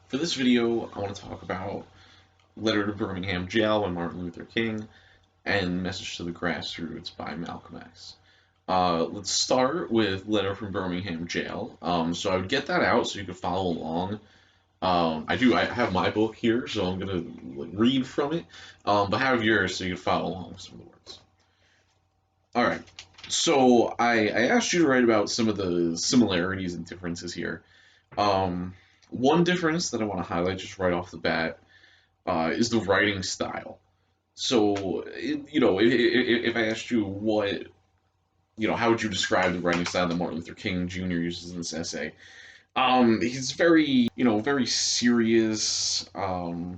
For this video, I want to talk about Letter to Birmingham Jail by Martin Luther King and Message to the Grassroots by Malcolm X. Let's start with Letter from Birmingham Jail. So I would get that out so you could follow along. I have my book here, so I'm gonna read from it. But have yours so you can follow along with some of the words. All right. So I asked you to write about some of the similarities and differences here. Um, One difference that I want to highlight just right off the bat is the writing style. So, if I asked you how would you describe the writing style that Martin Luther King Jr. uses in this essay? He's very serious, kind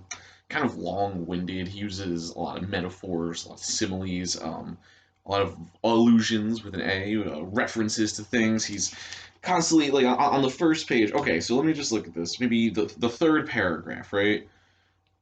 of long-winded. He uses a lot of metaphors, a lot of similes, a lot of allusions with an A, references to things. He's constantly like on the first page. Okay, so let me just look at this. Maybe the third paragraph, right?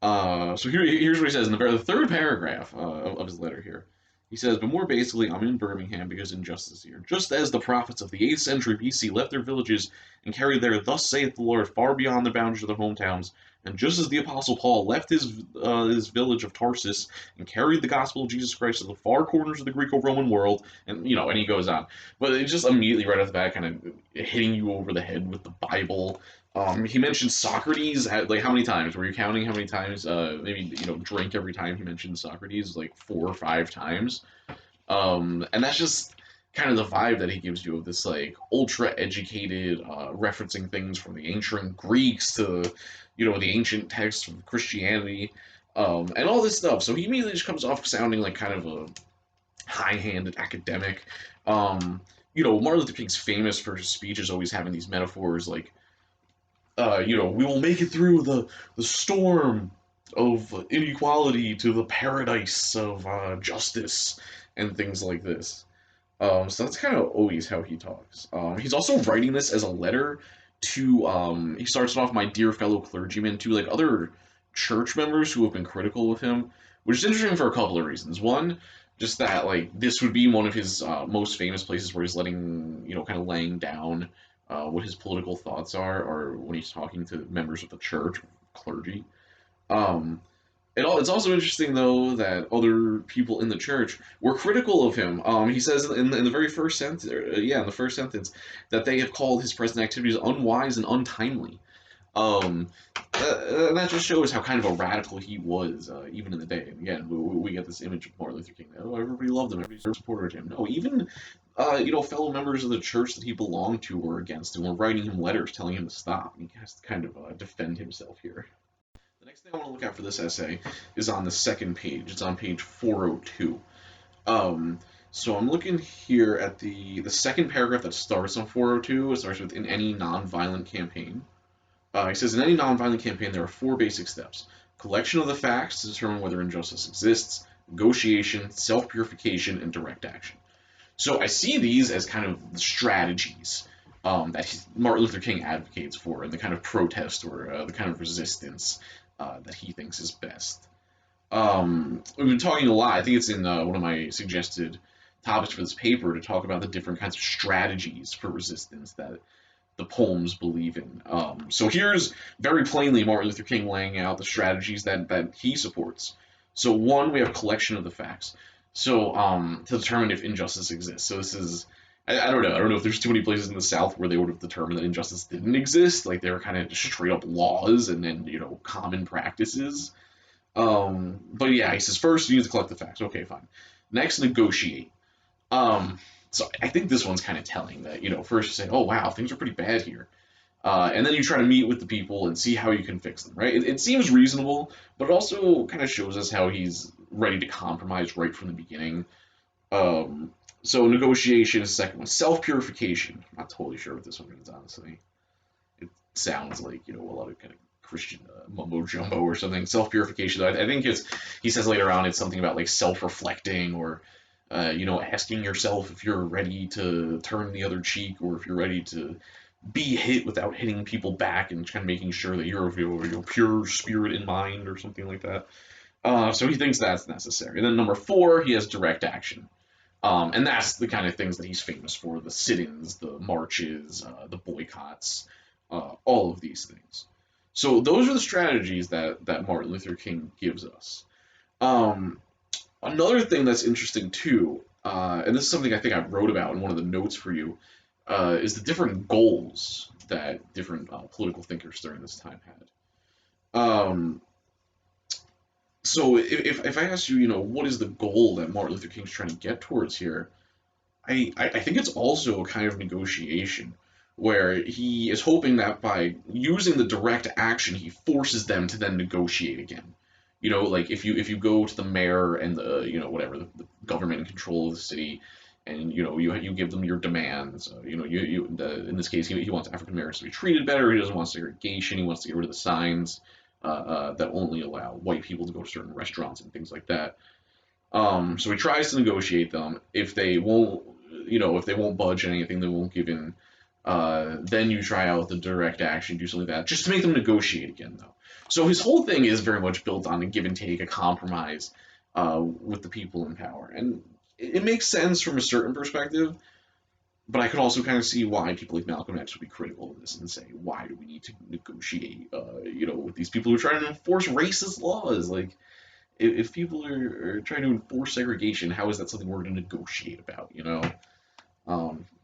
Here's what he says in the third paragraph of his letter here. He says, but more basically, I'm in Birmingham because injustice is here. Just as the prophets of the 8th century BC left their villages and carried their "Thus saith the Lord" far beyond the boundaries of their hometowns, and just as the Apostle Paul left his village of Tarsus and carried the gospel of Jesus Christ to the far corners of the Greco-Roman world, and he goes on. But it's just immediately right off the bat kind of hitting you over the head with the Bible. He mentioned Socrates, like how many times? Were you counting how many times? Maybe drink every time he mentioned Socrates, like 4 or 5 times. And that's just kind of the vibe that he gives you of this like ultra educated, referencing things from the ancient Greeks to the ancient texts of Christianity, and all this stuff. So he immediately just comes off sounding like kind of a high-handed academic. Martin Luther King's famous for his speeches always having these metaphors like we will make it through the storm of inequality to the paradise of justice and things like this. So that's kind of always how he talks. He's also writing this as a letter to, he starts it off, my dear fellow clergymen, to like other church members who have been critical of him, which is interesting for a couple of reasons. One, just that like this would be one of his most famous places where he's kind of laying down what his political thoughts are, or when he's talking to members of the church, clergy. Um, it's also interesting though that other people in the church were critical of him. He says in the very first sentence, in the first sentence, that they have called his present activities unwise and untimely. Um, that just shows how kind of a radical he was, even in the day. And again, we get this image of Martin Luther King. Oh, everybody loved him. Everybody supported him. No, even fellow members of the church that he belonged to were against him, were writing him letters telling him to stop. And he has to kind of defend himself here. The next thing I want to look at for this essay is on the second page. It's on page 402. So I'm looking here at the second paragraph that starts on 402. It starts with "in any nonviolent campaign." He says, in any nonviolent campaign, there are 4 basic steps: collection of the facts to determine whether injustice exists, negotiation, self-purification, and direct action. So I see these as kind of strategies that Martin Luther King advocates for, and the kind of protest or the kind of resistance that he thinks is best. We've been talking a lot. I think it's in one of my suggested topics for this paper to talk about the different kinds of strategies for resistance that the poems believe in. So here's very plainly Martin Luther King laying out the strategies that he supports. So one, we have collection of the facts. So to determine if injustice exists. So this is, I don't know. I don't know if there's too many places in the South where they would have determined that injustice didn't exist. Like they were kind of just straight up laws and then common practices. But yeah, he says first you need to collect the facts. Okay, fine. Next, negotiate. So I think this one's kind of telling that, first you say, oh, wow, things are pretty bad here. And then you try to meet with the people and see how you can fix them, right? It seems reasonable, but it also kind of shows us how he's ready to compromise right from the beginning. So negotiation is the second one. Self-purification. I'm not totally sure what this one means, honestly. It sounds like, a lot of kind of Christian mumbo jumbo or something. Self-purification, I think he says later on, it's something about like self-reflecting or asking yourself if you're ready to turn the other cheek or if you're ready to be hit without hitting people back and kind of making sure that you're of your pure spirit in mind or something like that. So he thinks that's necessary. And then number 4, he has direct action. And that's the kind of things that he's famous for: the sit-ins, the marches, the boycotts, all of these things. So those are the strategies that Martin Luther King gives us. Um, Another thing that's interesting too, and this is something I think I wrote about in one of the notes for you, is the different goals that different political thinkers during this time had. So if I ask you, what is the goal that Martin Luther King's trying to get towards here, I think it's also a kind of negotiation where he is hoping that by using the direct action, he forces them to then negotiate again. Like if you go to the mayor and the whatever the government in control of the city, and you give them your demands. In this case he wants African Americans to be treated better. He doesn't want segregation. He wants to get rid of the signs that only allow white people to go to certain restaurants and things like that. So he tries to negotiate them. If they won't budge on anything, they won't give in. Then you try out the direct action, do something like that, just to make them negotiate again, though. So his whole thing is very much built on a give and take, a compromise with the people in power, and it makes sense from a certain perspective. But I could also kind of see why people like Malcolm X would be critical of this and say, why do we need to negotiate, with these people who are trying to enforce racist laws? Like, if people are trying to enforce segregation, how is that something we're going to negotiate about?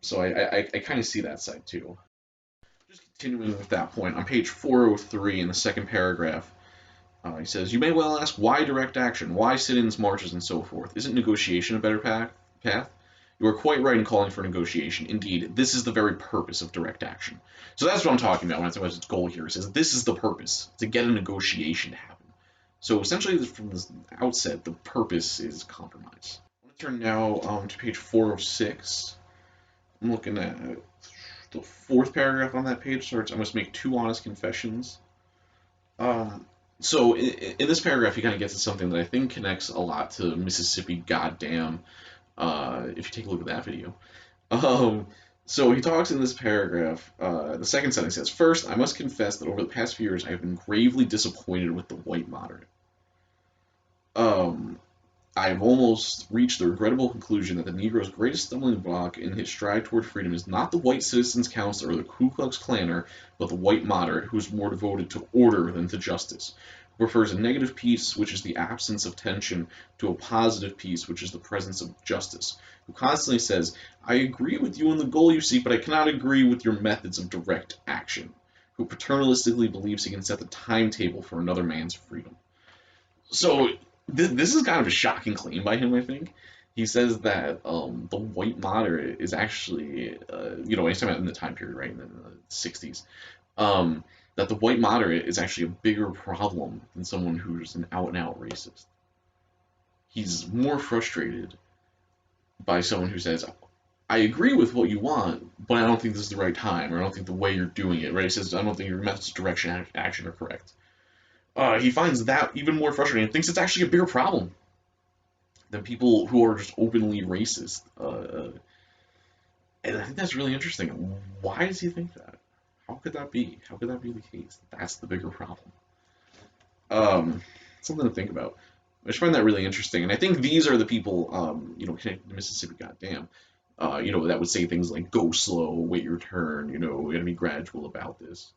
So I kind of see that side too. Just continuing with that point, on page 403 in the second paragraph, he says, "You may well ask, why direct action? Why sit-ins, marches, and so forth? Isn't negotiation a better path? You are quite right in calling for negotiation. Indeed, this is the very purpose of direct action." So that's what I'm talking about when I say what's its goal here. He says, this is the purpose, to get a negotiation to happen. So essentially, from the outset, the purpose is compromise. I'm going to turn now to page 406. I'm looking at the fourth paragraph on that page. Starts, "I must make two honest confessions." Um, so in this paragraph, he kind of gets to something that I think connects a lot to Mississippi Goddamn. If you take a look at that video. Um, so he talks in this paragraph. The second sentence says, "First, I must confess that over the past few years, I have been gravely disappointed with the white moderate. Um, I have almost reached the regrettable conclusion that the Negro's greatest stumbling block in his stride toward freedom is not the white citizens' council or the Ku Klux Klaner, but the white moderate, who is more devoted to order than to justice, who prefers a negative peace, which is the absence of tension, to a positive peace, which is the presence of justice, who constantly says, 'I agree with you in the goal you seek, but I cannot agree with your methods of direct action,' who paternalistically believes he can set the timetable for another man's freedom." So this is kind of a shocking claim by him, I think. He says that the white moderate is actually, he's talking about in the time period, right, in the 60s, that the white moderate is actually a bigger problem than someone who's an out and out racist. He's more frustrated by someone who says, "I agree with what you want, but I don't think this is the right time, or I don't think the way you're doing it," right? He says, "I don't think your methods of direction action are correct." He finds that even more frustrating and thinks it's actually a bigger problem than people who are just openly racist. And I think that's really interesting. Why does he think that? How could that be? How could that be the case? That's the bigger problem. Something to think about. I just find that really interesting, and I think these are the people, connected to Mississippi, goddamn, that would say things like "go slow, wait your turn," we got to be gradual about this.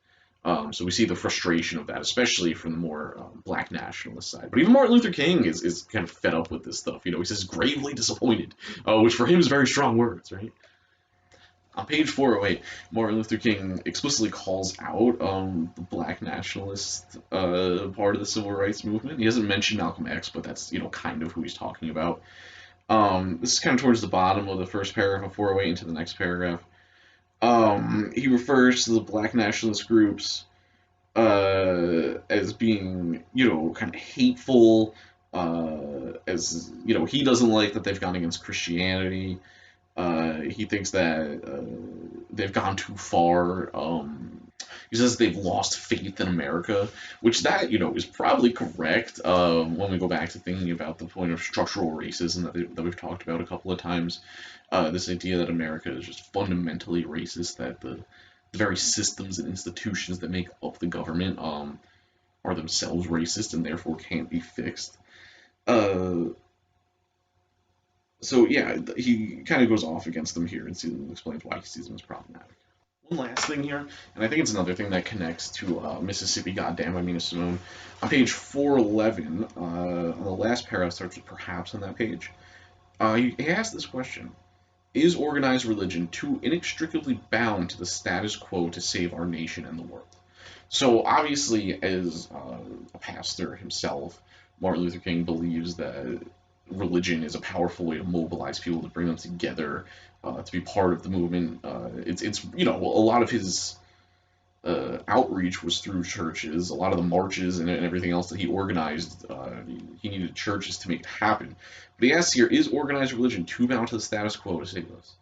So we see the frustration of that, especially from the more black nationalist side. But even Martin Luther King is kind of fed up with this stuff. He says gravely disappointed, which for him is very strong words, right? On page 408, Martin Luther King explicitly calls out the black nationalist part of the civil rights movement. He doesn't mention Malcolm X, but that's kind of who he's talking about. This is kind of towards the bottom of the first paragraph of 408 into the next paragraph. He refers to the black nationalist groups as being, kind of hateful, as, he doesn't like that they've gone against Christianity. He thinks that they've gone too far. He says they've lost faith in America, which that, is probably correct when we go back to thinking about the point of structural racism that we've talked about a couple of times. This idea that America is just fundamentally racist, that the very systems and institutions that make up the government are themselves racist and therefore can't be fixed. So yeah, he kind of goes off against them here and explains why he sees them as problematic. One last thing here, and I think it's another thing that connects to Mississippi, goddamn, I mean, a Simone. On page 411, on the last paragraph starts with perhaps on that page. He asked this question: is organized religion too inextricably bound to the status quo to save our nation and the world? So obviously, as a pastor himself, Martin Luther King believes that religion is a powerful way to mobilize people, to bring them together, to be part of the movement. It's a lot of his outreach was through churches. A lot of the marches and everything else that he organized, he needed churches to make it happen. But he asks here: is organized religion too bound to the status quo to save us?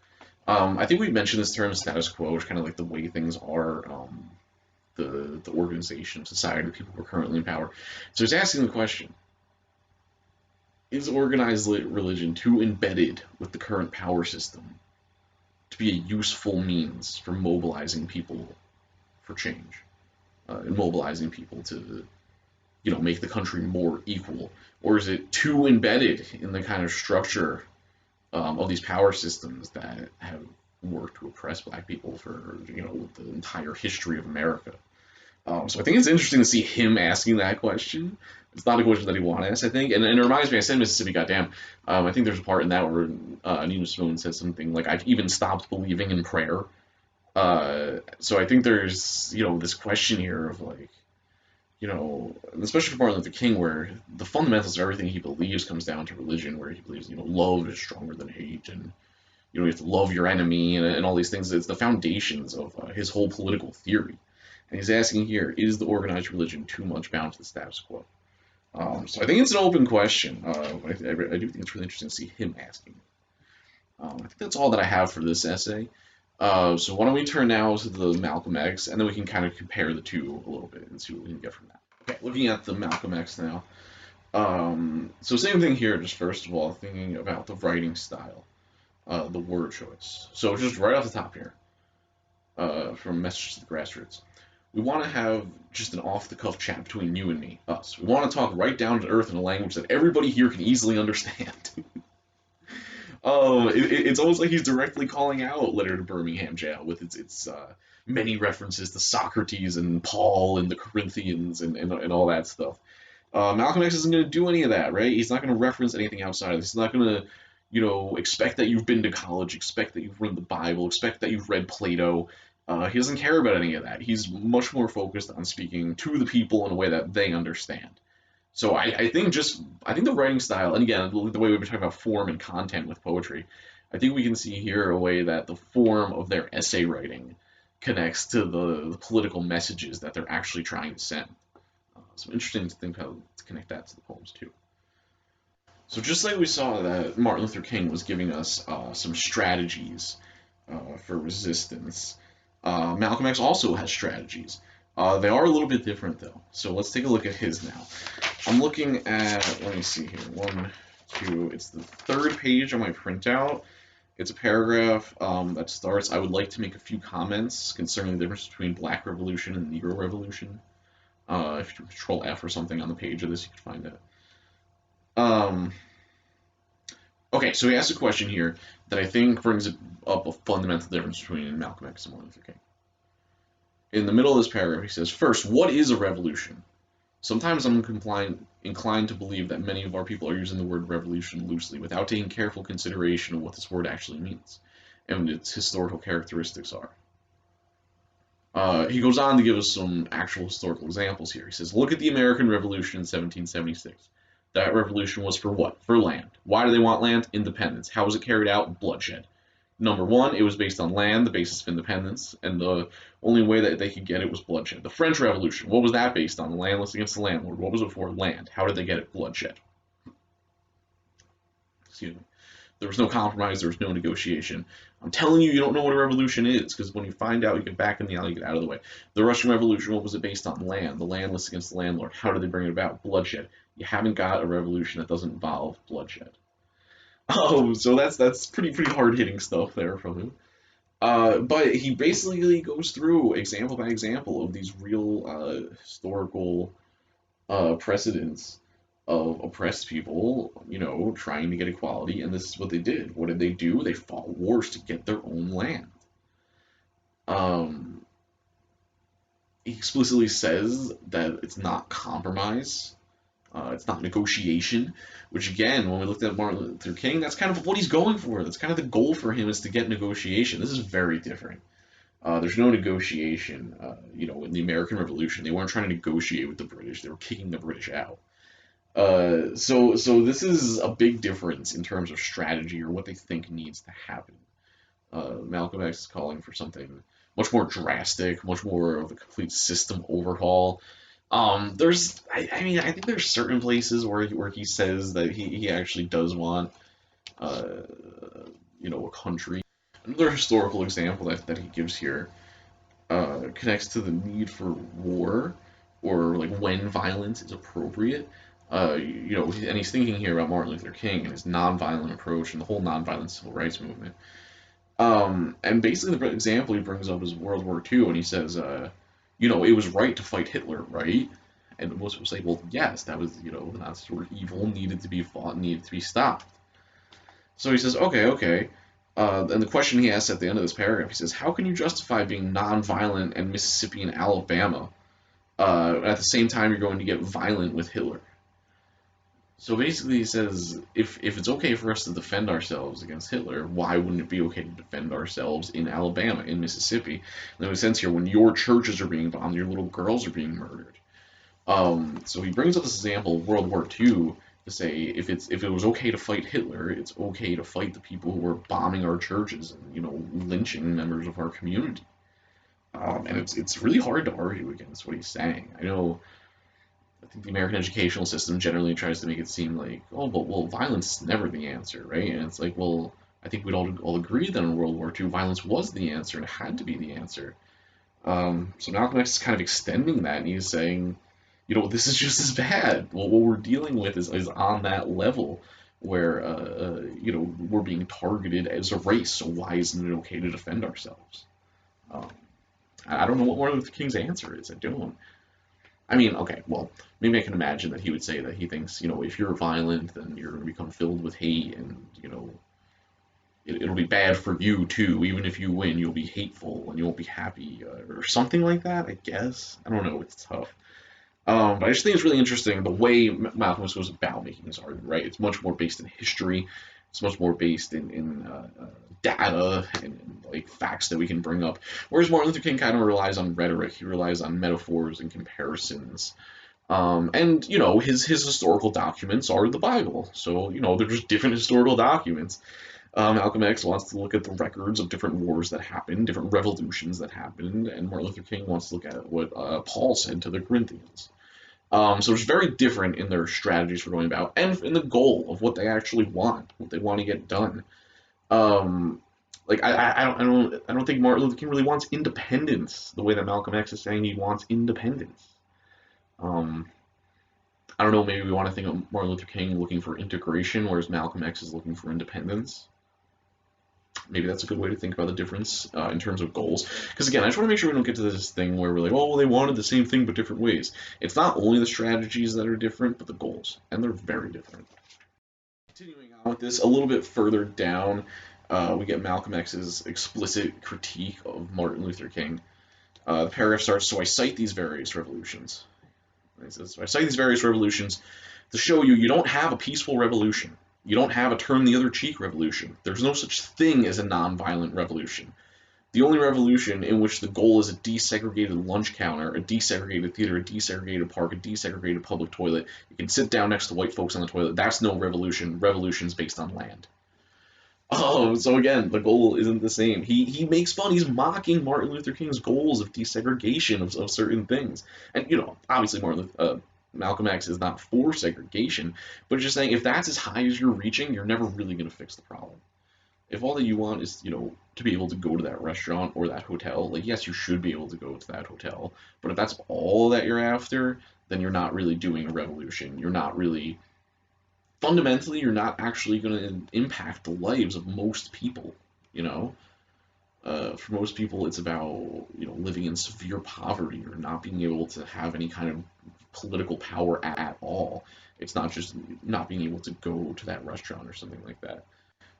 I think we mentioned this term status quo, which kind of like the way things are. The organization of society, the people who are currently in power. So he's asking the question: is organized religion too embedded with the current power system to be a useful means for mobilizing people for change, and mobilizing people to, make the country more equal, or is it too embedded in the kind of structure of these power systems that have worked to oppress black people for the entire history of America? So I think it's interesting to see him asking that question. It's not a question that he want to ask, I think, and it reminds me. I said Mississippi, goddamn. I think there's a part in that where Nina Simone says something like, "I've even stopped believing in prayer." So I think there's this question here of like, especially for Martin Luther King, where the fundamentals of everything he believes comes down to religion, where he believes love is stronger than hate, and you have to love your enemy, and all these things. It's the foundations of his whole political theory. And he's asking here: is the organized religion too much bound to the status quo? So I think it's an open question. I do think it's really interesting to see him asking. I think that's all that I have for this essay. So why don't we turn now to the Malcolm X, and then we can kind of compare the two a little bit and see what we can get from that. Okay, looking at the Malcolm X now. So same thing here, just first of all, thinking about the writing style, the word choice. So just right off the top here, from Messages to the Grassroots. We want to have just an off-the-cuff chat between you and me, us. We want to talk right down to earth in a language that everybody here can easily understand. It's almost like he's directly calling out Letter to Birmingham Jail with its many references to Socrates and Paul and the Corinthians and all that stuff. Malcolm X isn't going to do any of that, right? He's not going to reference anything outside of this. He's not going to, expect that you've been to college, expect that you've read the Bible, expect that you've read Plato. He doesn't care about any of that. He's much more focused on speaking to the people in a way that they understand. So I think the writing style, and again, the way we've been talking about form and content with poetry, I think we can see here a way that the form of their essay writing connects to the political messages that they're actually trying to send. So interesting to think how to connect that to the poems too. So just like we saw that Martin Luther King was giving us some strategies for resistance, Malcolm X also has strategies. They are a little bit different though. So let's take a look at his now. I'm looking at, let me see here, one, two, it's the third page on my printout. It's a paragraph that starts: I would like to make a few comments concerning the difference between Black Revolution and Negro Revolution. If you control F or something on the page of this, you can find it. Okay, so he asks a question here that I think brings up a fundamental difference between Malcolm X and Martin Luther King. In the middle of this paragraph, he says, first, what is a revolution? Sometimes I'm inclined to believe that many of our people are using the word revolution loosely without taking careful consideration of what this word actually means and what its historical characteristics are. He goes on to give us some actual historical examples here. He says, look at the American Revolution in 1776. That revolution was for what? For land. Why do they want land? Independence. How was it carried out? Bloodshed. Number one, it was based on land, the basis of independence, and the only way that they could get it was bloodshed. The French Revolution, what was that based on? The landless against the landlord. What was it for? Land. How did they get it? Bloodshed. Excuse me. There was no compromise, there was no negotiation. I'm telling you, you don't know what a revolution is, because when you find out, you get back in the alley, you get out of the way. The Russian Revolution, what was it based on? Land. The landless against the landlord. How did they bring it about? Bloodshed. You haven't got a revolution that doesn't involve bloodshed. Oh, so that's pretty hard hitting stuff there from him. But he basically goes through example by example of these real historical precedents of oppressed people, trying to get equality, and this is what they did. What did they do? They fought wars to get their own land. Um, he explicitly says that it's not compromise, it's not negotiation, which again, when we looked at Martin Luther King, that's kind of what he's going for. That's kind of the goal for him is to get negotiation. This is very different. There's no negotiation. In the American Revolution, they weren't trying to negotiate with the British. They were kicking the British out. So this is a big difference in terms of strategy or what they think needs to happen. Malcolm X is calling for something much more drastic, much more of a complete system overhaul. I think there's certain places where he says that he actually does want, uh, a country. Another historical example that he gives here connects to the need for war or like when violence is appropriate. And he's thinking here about Martin Luther King and his nonviolent approach and the whole nonviolent civil rights movement. And basically the example he brings up is World War II, and he says, it was right to fight Hitler, right? And most people say, well, yes, that was, the Nazis were evil, needed to be fought, needed to be stopped. So he says, okay. And the question he asks at the end of this paragraph, he says, how can you justify being nonviolent in Mississippi and Alabama at the same time you're going to get violent with Hitler? So basically, he says if it's okay for us to defend ourselves against Hitler, why wouldn't it be okay to defend ourselves in Alabama, in Mississippi? And in a sense here, when your churches are being bombed, your little girls are being murdered. So he brings up this example of World War II to say if it was okay to fight Hitler, it's okay to fight the people who were bombing our churches and lynching members of our community. And it's really hard to argue against what he's saying. I think the American educational system generally tries to make it seem like, oh, but well, violence is never the answer, right? And it's like, well, I think we'd all agree that in World War II, violence was the answer and it had to be the answer. So Malcolm X is kind of extending that, and he's saying, this is just as bad. Well, what we're dealing with is on that level where, we're being targeted as a race. So why isn't it okay to defend ourselves? Um, I don't know what Martin Luther King's answer is. I don't. I mean, okay, well, maybe I can imagine that he would say that he thinks, if you're violent, then you're going to become filled with hate, and, it'll be bad for you too. Even if you win, you'll be hateful and you won't be happy, or something like that, I guess. I don't know, it's tough. But I just think it's really interesting the way Malcolm X goes about making this argument, right? It's much more based in history. It's much more based in data and like facts that we can bring up. Whereas Martin Luther King kind of relies on rhetoric. He relies on metaphors and comparisons. And his historical documents are the Bible. So they're just different historical documents. Malcolm X wants to look at the records of different wars that happened, different revolutions that happened, and Martin Luther King wants to look at what Paul said to the Corinthians. So it's very different in their strategies for going about, and in the goal of what they actually want, what they want to get done. Um, like I don't think Martin Luther King really wants independence the way that Malcolm X is saying he wants independence. Um, I don't know. Maybe we want to think of Martin Luther King looking for integration, whereas Malcolm X is looking for independence. Maybe that's a good way to think about the difference in terms of goals. Because again, I just want to make sure we don't get to this thing where we're like, oh, well, they wanted the same thing but different ways. It's not only the strategies that are different, but the goals, and they're very different. Continuing on with this, a little bit further down, we get Malcolm X's explicit critique of Martin Luther King. The paragraph starts, so I cite these various revolutions. It says, so I cite these various revolutions to show you don't have a peaceful revolution. You don't have a turn the other cheek revolution. There's no such thing as a nonviolent revolution. The only revolution in which the goal is a desegregated lunch counter, a desegregated theater, a desegregated park, a desegregated public toilet. You can sit down next to white folks on the toilet. That's no revolution. Revolution's based on land. Oh, so again, the goal isn't the same. He makes fun. He's mocking Martin Luther King's goals of desegregation of certain things. And obviously Malcolm X is not for segregation, but just saying if that's as high as you're reaching, you're never really going to fix the problem. If all that you want is, to be able to go to that restaurant or that hotel, like yes, you should be able to go to that hotel, but if that's all that you're after, then you're not really doing a revolution. You're not really fundamentally, you're not actually going to impact the lives of most people. You know, for most people, it's about living in severe poverty or not being able to have any kind of political power at all. It's not just not being able to go to that restaurant or something like that.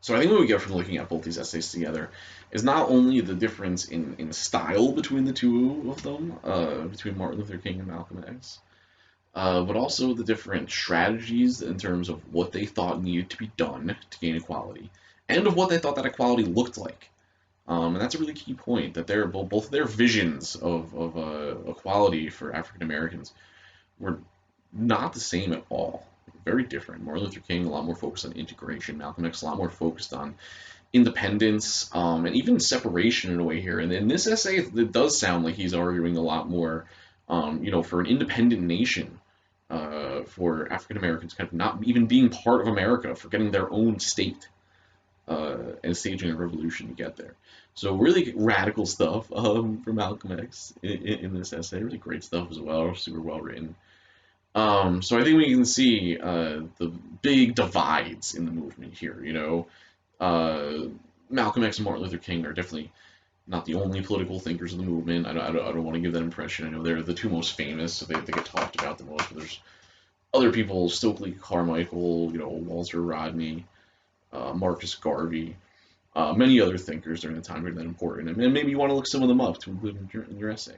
So I think what we get from looking at both these essays together is not only the difference in style between the two of them, between Martin Luther King and Malcolm X, but also the different strategies in terms of what they thought needed to be done to gain equality, and of what they thought that equality looked like. And that's a really key point that both of their visions of equality for African Americans were not the same at all. Very different. Martin Luther King a lot more focused on integration. Malcolm X a lot more focused on independence, and even separation in a way here. And in this essay, it does sound like he's arguing a lot more, for an independent nation, for African Americans kind of not even being part of America, for getting their own state, and staging a revolution to get there. So really radical stuff from Malcolm X in this essay. Really great stuff as well. Super well written. So I think we can see the big divides in the movement here. Malcolm X and Martin Luther King are definitely not the only political thinkers of the movement. I don't want to give that impression. I know they're the two most famous, so they get talked about the most. But there's other people: Stokely Carmichael, Walter Rodney, Marcus Garvey, many other thinkers during the time period that are important. And maybe you want to look some of them up to include in your essay.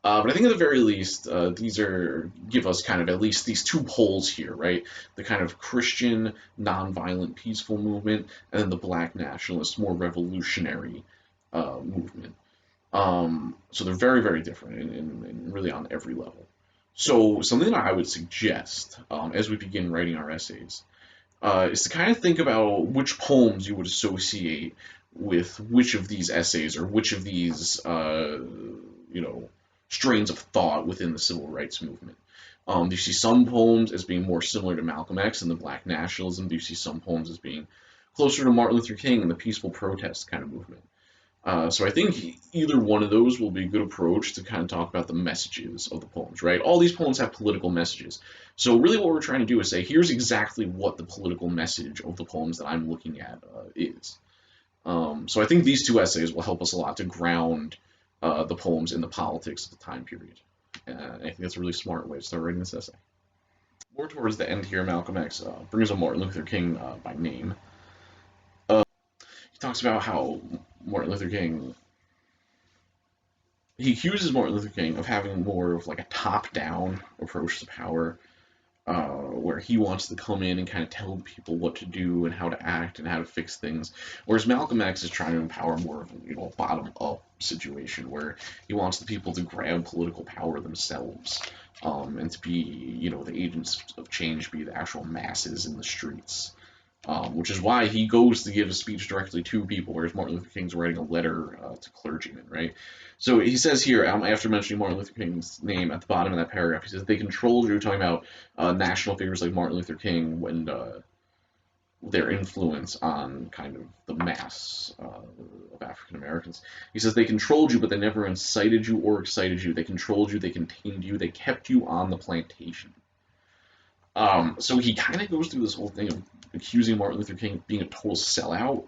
But I think at the very least, these give us kind of at least these two poles here, right? The kind of Christian, nonviolent, peaceful movement, and then the Black nationalist, more revolutionary movement. So they're very, very different, and really on every level. So something that I would suggest as we begin writing our essays is to kind of think about which poems you would associate with which of these essays or which of these, strains of thought within the civil rights movement. Do you see some poems as being more similar to Malcolm X and the Black nationalism? Do you see some poems as being closer to Martin Luther King and the peaceful protest kind of movement? So I think either one of those will be a good approach to kind of talk about the messages of the poems, right? All these poems have political messages. So really what we're trying to do is say, here's exactly what the political message of the poems that I'm looking at is. So I think these two essays will help us a lot to ground the poems in the politics of the time period. I think that's a really smart way to start writing this essay. More towards the end here, Malcolm X brings up Martin Luther King by name. He talks about how Martin Luther King, he accuses Martin Luther King of having more of like a top-down approach to power, where he wants to come in and kind of tell people what to do and how to act and how to fix things, whereas Malcolm X is trying to empower more of a bottom-up situation where he wants the people to grab political power themselves, and to be the agents of change, be the actual masses in the streets. Which is why he goes to give a speech directly to people, whereas Martin Luther King's writing a letter to clergymen, right? So he says here, after mentioning Martin Luther King's name at the bottom of that paragraph, he says, they controlled you, talking about national figures like Martin Luther King and their influence on kind of the mass of African Americans. He says, they controlled you, but they never incited you or excited you. They controlled you, they contained you, they kept you on the plantation. So he kind of goes through this whole thing of accusing Martin Luther King of being a total sellout,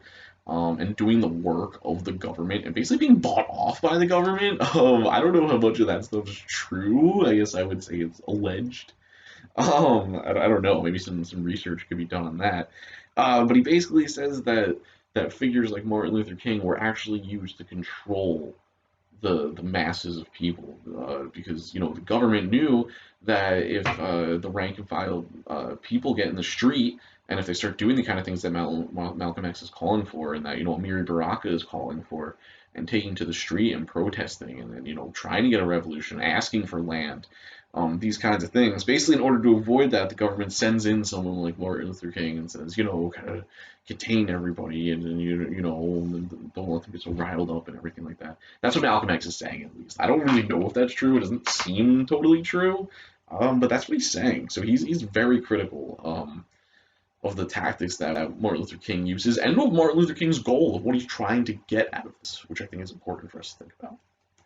and doing the work of the government and basically being bought off by the government. I don't know how much of that stuff is true. I guess I would say it's alleged. I don't know. Maybe some research could be done on that. But he basically says that figures like Martin Luther King were actually used to control the masses of people, because the government knew that if the rank and file people get in the street, and if they start doing the kind of things that Malcolm X is calling for, and that Amiri Baraka is calling for, and taking to the street and protesting, and then trying to get a revolution, asking for land, these kinds of things. Basically, in order to avoid that, the government sends in someone like Martin Luther King and says, kind of contain everybody, and don't let them get so riled up and everything like that. That's what Malcolm X is saying, at least. I don't really know if that's true. It doesn't seem totally true, but that's what he's saying. So he's very critical of the tactics that Martin Luther King uses, and of Martin Luther King's goal of what he's trying to get out of this, which I think is important for us to think about.